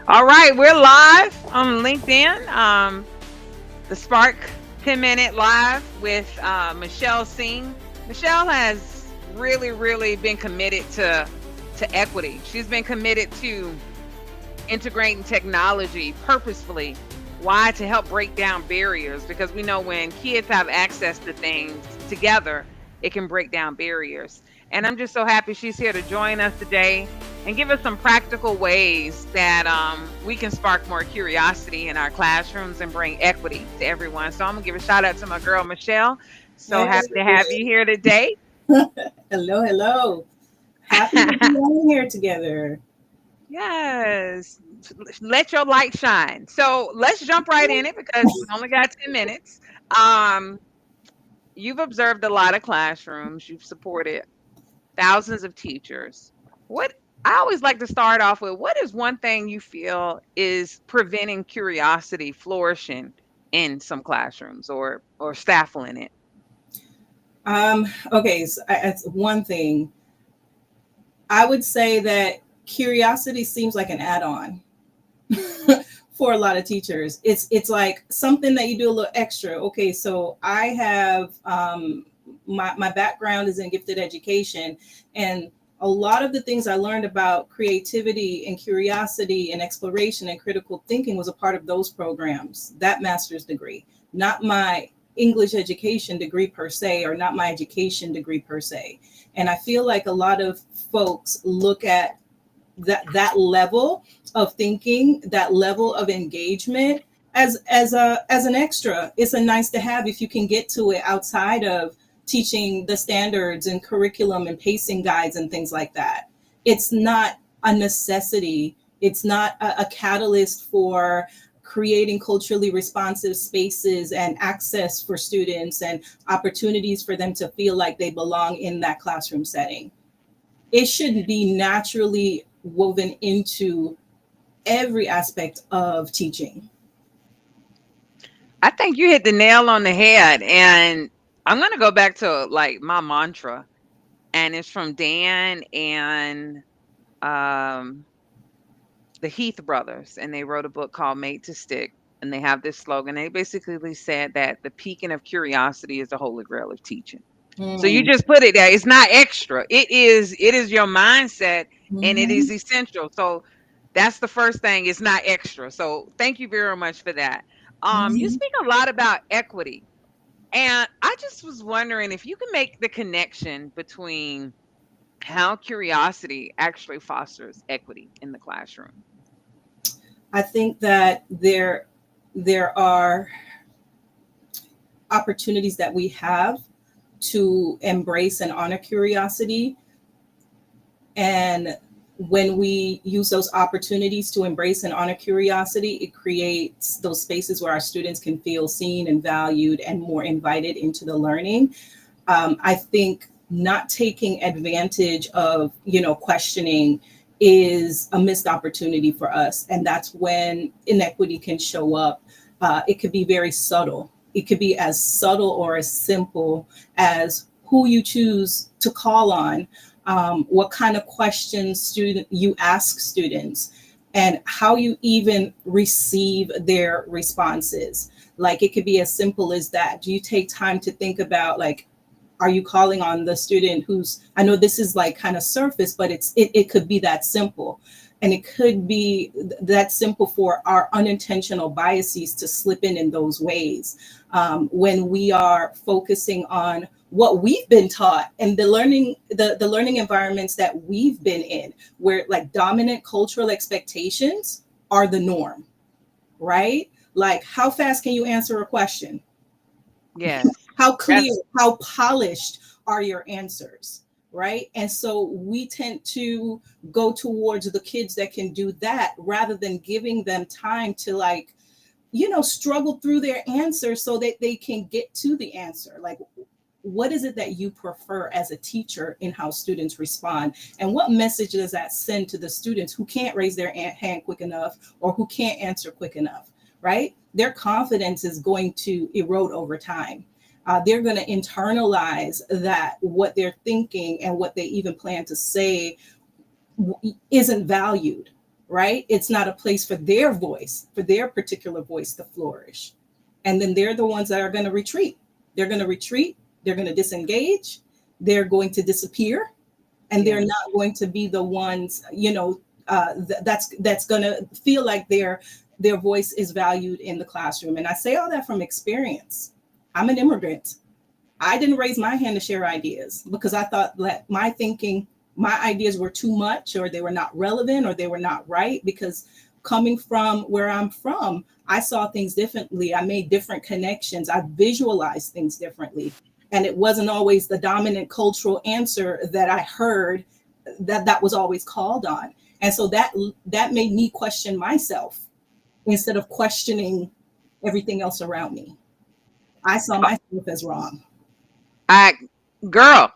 All right, we're live on LinkedIn. The Spark 10-minute live with Michelle Singh. Michelle has really been committed to equity. She's been committed to integrating technology purposefully. Why? To help break down barriers, because we know when kids have access to things together, it can break down barriers. And I'm just so happy she's here to join us today and give us some practical ways that we can spark more curiosity in our classrooms and bring equity to everyone. So I'm going to give a shout out to my girl, Michelle. So Hey. happy to have you here today. Hello, hello. Happy to be on here together. Yes. Let your light shine. So let's jump right in it because we only got 10 minutes. Um, you've observed a lot of classrooms, you've supported thousands of teachers. What I always like to start off with, what is one thing you feel is preventing curiosity flourishing in some classrooms or stifling it? Okay, so that's one thing. I would say that curiosity seems like an add-on for a lot of teachers. It's like something that you do a little extra. Okay, so I have my background is in gifted education, and a lot of the things I learned about creativity and curiosity and exploration and critical thinking was a part of those programs, that master's degree, not my English education degree per se, or not my education degree per se. And I feel like a lot of folks look at that level of thinking, that level of engagement as an extra. It's a nice to have if you can get to it outside of teaching the standards and curriculum and pacing guides and things like that. It's not a necessity. It's not a catalyst for creating culturally responsive spaces and access for students and opportunities for them to feel like they belong in that classroom setting. It should be naturally woven into every aspect of teaching. I think you hit the nail on the head. And I'm going to go back to like my mantra, and it's from Dan and um, the Heath brothers, and they wrote a book called Made to Stick. And they have this slogan. They basically said that the peaking of curiosity is the holy grail of teaching. So you Mm. just put it there. It's not extra. It is your mindset, and it is Mhm. essential. So that's the first thing. It's not extra. So thank you very much for that. You Mhm. speak a lot about equity, and I just was wondering if you can make the connection between how curiosity actually fosters equity in the classroom. I think that there are opportunities that we have to embrace and honor curiosity. And when we use those opportunities to embrace and honor curiosity, it creates those spaces where our students can feel seen and valued and more invited into the learning. I think not taking advantage of, questioning is a missed opportunity for us. And that's when inequity can show up. It could be very subtle. It could be as subtle or as simple as who you choose to call on, what kind of questions student you ask students, and how you even receive their responses. Like it could be as simple as that. Do you take time to think about, like, are you calling on the student who's, I know this is like kind of surface, but it could be that simple. And it could be that simple for our unintentional biases to slip in those ways, when we are focusing on what we've been taught and the learning environments that we've been in, where like dominant cultural expectations are the norm, right? Like, how fast can you answer a question? Yes, How clear, that's how polished are your answers, right? And so we tend to go towards the kids that can do that rather than giving them time to, like, struggle through their answer so that they can get to the answer. Like, what is it that you prefer as a teacher in how students respond, and what message does that send to the students who can't raise their hand quick enough or who can't answer quick enough, right? Their confidence is going to erode over time. They're going to internalize that what they're thinking and what they even plan to say isn't valued, right? It's not a place for their voice, for their particular voice to flourish. And then they're the ones that are going to retreat. They're going to retreat. They're going to disengage. They're going to disappear, and they're Yes. not going to be the ones, that's going to feel like their voice is valued in the classroom. And I say all that from experience. I'm an immigrant. I didn't raise my hand to share ideas because I thought that my ideas were too much, or they were not relevant, or they were not right. Because coming from where I'm from, I saw things differently. I made different connections. I visualized things differently. And it wasn't always the dominant cultural answer that I heard that was always called on. And so that made me question myself instead of questioning everything else around me. I saw myself as wrong. I girl,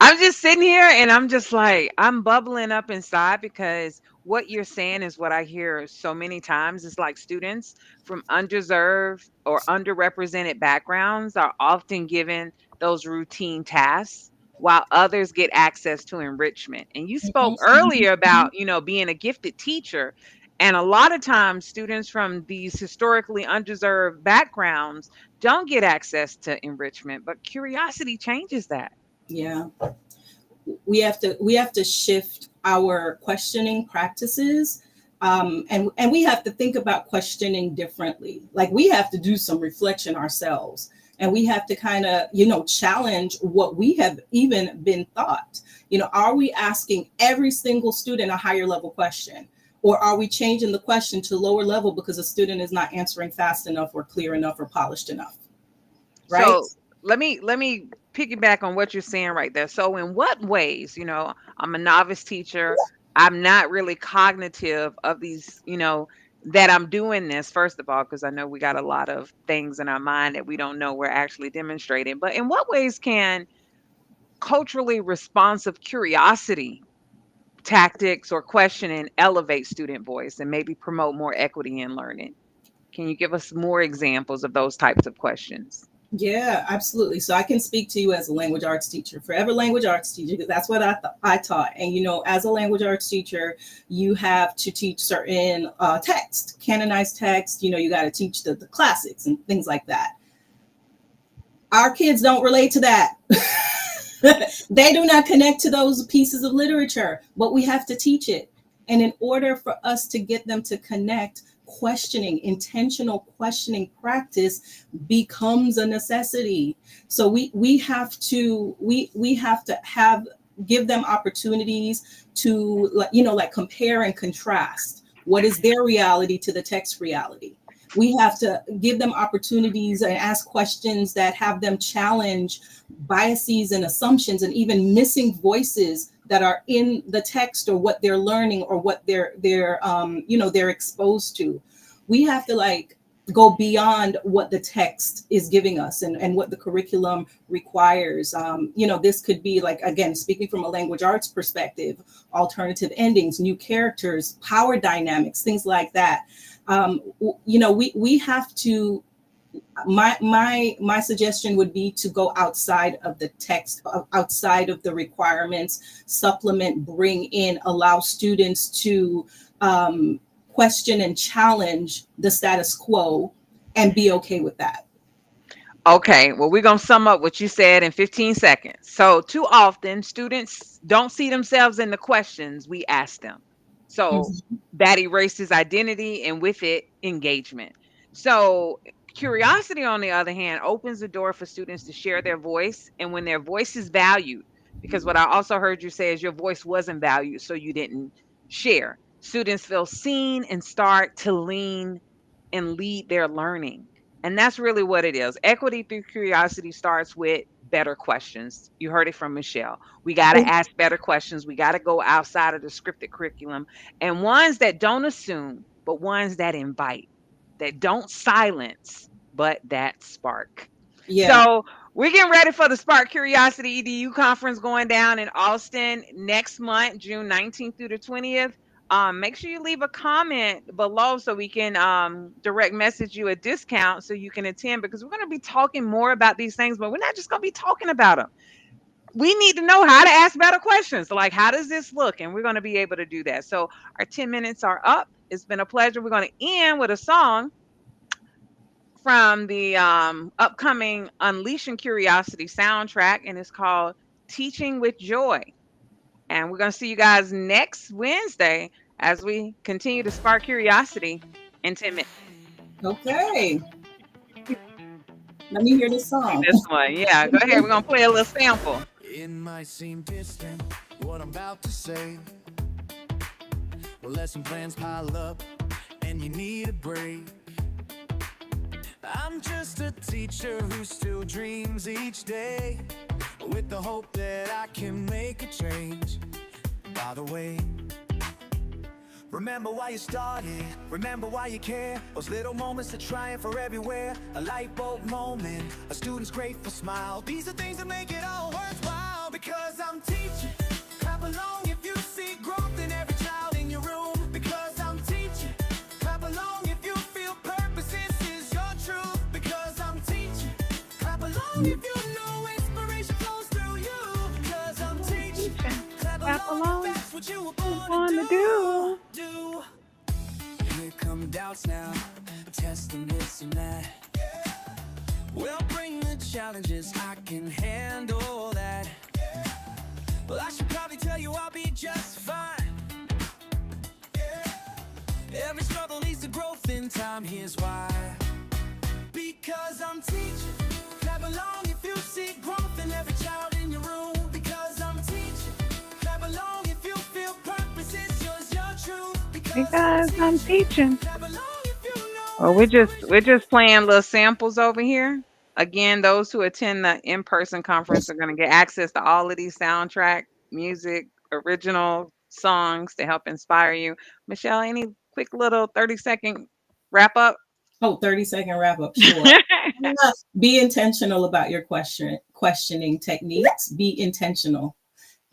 I'm just sitting here and I'm just like I'm bubbling up inside because what you're saying is what I hear so many times. It's like students from undeserved or underrepresented backgrounds are often given those routine tasks while others get access to enrichment. And you spoke earlier about, being a gifted teacher. And a lot of times students from these historically undeserved backgrounds don't get access to enrichment, but curiosity changes that. Yeah, we have to shift our questioning practices, and we have to think about questioning differently. Like, we have to do some reflection ourselves, and we have to kind of challenge what we have even been taught. Are we asking every single student a higher level question, or are we changing the question to lower level because a student is not answering fast enough or clear enough or polished enough, right? So let me piggyback on what you're saying right there. So in what ways, I'm a novice teacher. I'm not really cognitive of these, that I'm doing this, first of all, because I know we got a lot of things in our mind that we don't know we're actually demonstrating. But in what ways can culturally responsive curiosity tactics or questioning elevate student voice and maybe promote more equity in learning? Can you give us more examples of those types of questions? Yeah, absolutely. So I can speak to you as a language arts teacher, forever language arts teacher, because that's what I taught. And as a language arts teacher, you have to teach certain text, canonized text. You got to teach the classics and things like that. Our kids don't relate to that. They do not connect to those pieces of literature, but we have to teach it. And in order for us to get them to connect, questioning, intentional questioning practice becomes a necessity. So we have to have give them opportunities to like compare and contrast what is their reality to the text reality. We have to give them opportunities and ask questions that have them challenge biases and assumptions and even missing voices that are in the text or what they're learning or what they're exposed to. We have to go beyond what the text is giving us and what the curriculum requires. This could be, like, again, speaking from a language arts perspective, alternative endings, new characters, power dynamics, things like that. We have to, my suggestion would be to go outside of the text, outside of the requirements, supplement, bring in, allow students to question and challenge the status quo and be okay with that. Okay, well, we're going to sum up what you said in 15 seconds. So, too often, students don't see themselves in the questions we ask them. So, Mhm. that erases identity and with it, engagement. So, curiosity, on the other hand, opens the door for students to share their voice. And when their voice is valued, because what I also heard you say is your voice wasn't valued, so you didn't share. Students feel seen and start to lean and lead their learning. And that's really what it is. Equity through curiosity starts with better questions. You heard it from Michelle. We got to ask better questions. We got to go outside of the scripted curriculum, and ones that don't assume, but ones that invite, that don't silence, but that spark. Yeah. So we're getting ready for the Spark Curiosity EDU conference going down in Austin next month, June 19th through the 20th. Make sure you leave a comment below so we can direct message you a discount so you can attend, because we're going to be talking more about these things, but we're not just going to be talking about them. we need to know how to ask better questions. Like, how does this look? And we're going to be able to do that. So our 10 minutes are up. It's been a pleasure. We're going to end with a song from the upcoming Unleashing Curiosity soundtrack, and it's called Teaching with Joy. And we're going to see you guys next Wednesday as we continue to spark curiosity in 10 minutes. Okay. Let me hear this song. This one. Yeah, go ahead. We're going to play a little sample. It might seem distant what I'm about to say. Well, lesson plans pile up and you need a break. I'm just a teacher who still dreams each day, with the hope that I can make a change. By the way, remember why you started, remember why you care. Those little moments of trying for everywhere. A light bulb moment, a student's grateful smile. These are things that make it all worthwhile. Because I'm teaching, clap along if you see growth in every child in your room. Because I'm teaching, clap along if you feel purpose, this is your truth. Because I'm teaching, clap along if you know inspiration flows through you. Because I'm teaching, clap along if that's what you were born to do. Here come doubts now, testing this and that. Well, bring the challenges, I can handle that. Well, I should probably tell you I'll be just fine. Every struggle leads to growth in time, here's why. Because I'm teaching, clap along if you see growth in every child in your room. Because I'm teaching, clap along if you feel purpose, it's yours, your truth. Because I'm teaching. Well, we're just playing little samples over here. Again, those who attend the in-person conference are going to get access to all of these soundtrack music, original songs to help inspire you. Michelle, any quick little 30-second wrap up? Oh, 30-second wrap up. Sure. Be intentional about your questioning techniques. Be intentional.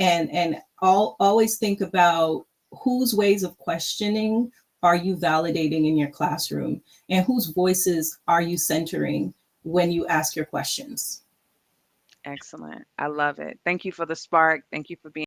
And always think about whose ways of questioning are you validating in your classroom, and whose voices are you centering when you ask your questions. Excellent. I love it. Thank you for the spark. Thank you for being